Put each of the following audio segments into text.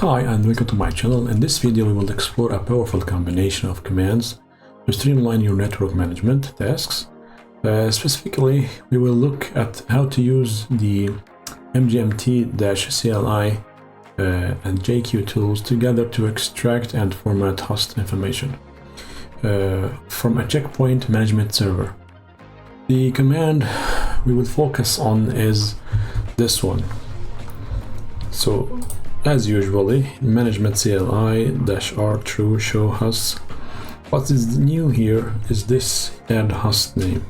Hi and welcome to my channel. In this video we will explore a powerful combination of commands to streamline your network management tasks. Specifically, we will look at how to use the mgmt-cli and JQ tools together to extract and format host information from a checkpoint management server. The command we will focus on is this one. So, as usually, management CLI-r true show hosts. What is new here is this add host name.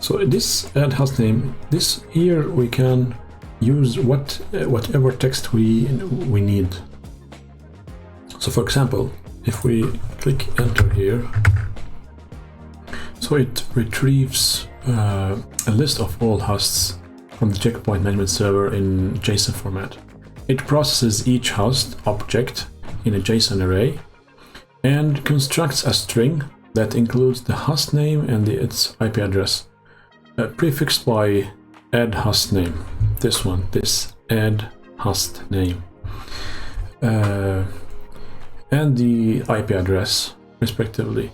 So this add host name, this here we can use whatever text we need. So for example, if we click enter here, so it retrieves a list of all hosts from the checkpoint management server in JSON format. It processes each host object in a JSON array and constructs a string that includes the host name and its IP address, prefixed by add host name. This add host name, and the IP address, respectively.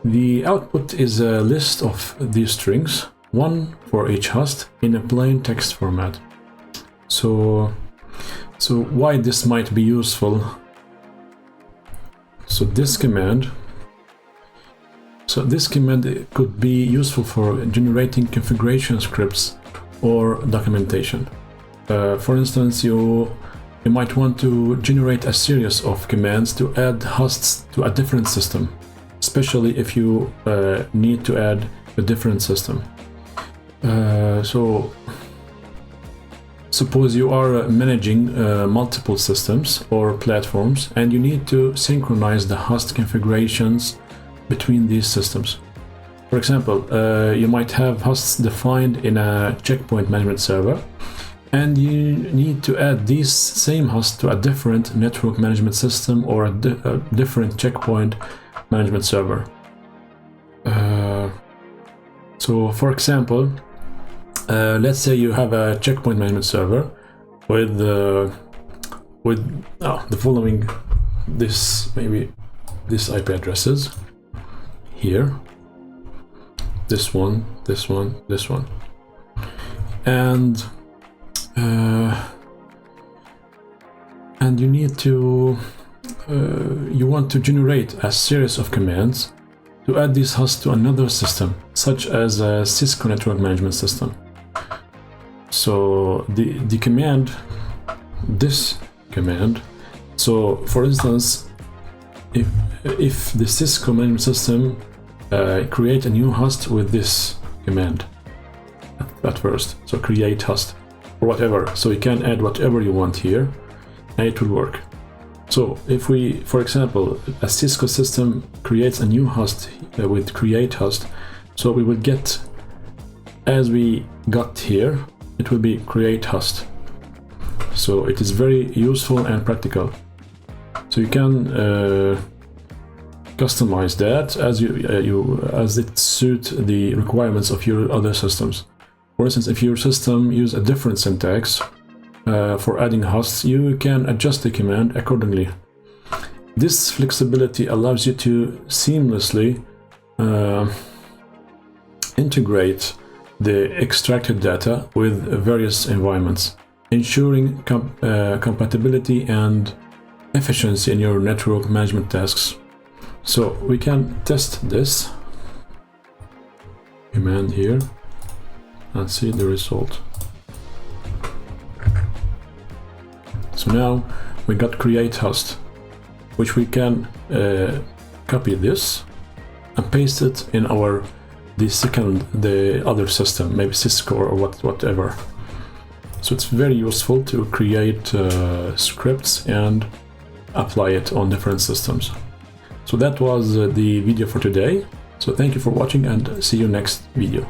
The output is a list of these strings, one for each host, in a plain text format. So why this might be useful? So this command could be useful for generating configuration scripts or documentation. For instance, you might want to generate a series of commands to add hosts to a different system, especially if you need to add a different system. So suppose you are managing multiple systems or platforms and you need to synchronize the host configurations between these systems. For example, you might have hosts defined in a checkpoint management server and you need to add these same hosts to a different network management system or a different checkpoint management server. So for example, let's say you have a checkpoint management server with the following, maybe this IP addresses here, this one, and you need to you want to generate a series of commands to add these hosts to another system, such as a Cisco network management system. So the command, this command, so for instance, if the Cisco management system create a new host with this command at first, so create host or whatever, so you can add whatever you want here and it will work. So if we, for example, a Cisco system creates a new host with create host, so we will get, as we got here, it will be create host. So it is very useful and practical. So you can customize that as it suits the requirements of your other systems. For instance, if your system use a different syntax for adding hosts, you can adjust the command accordingly. This flexibility allows you to seamlessly integrate the extracted data with various environments, ensuring compatibility and efficiency in your network management tasks. So we can test this command here and see the result. So now we got create host, which we can copy this and paste it in the other system, maybe Cisco or whatever. So it's very useful to create scripts and apply it on different systems. So that was the video for today. So thank you for watching and see you next video.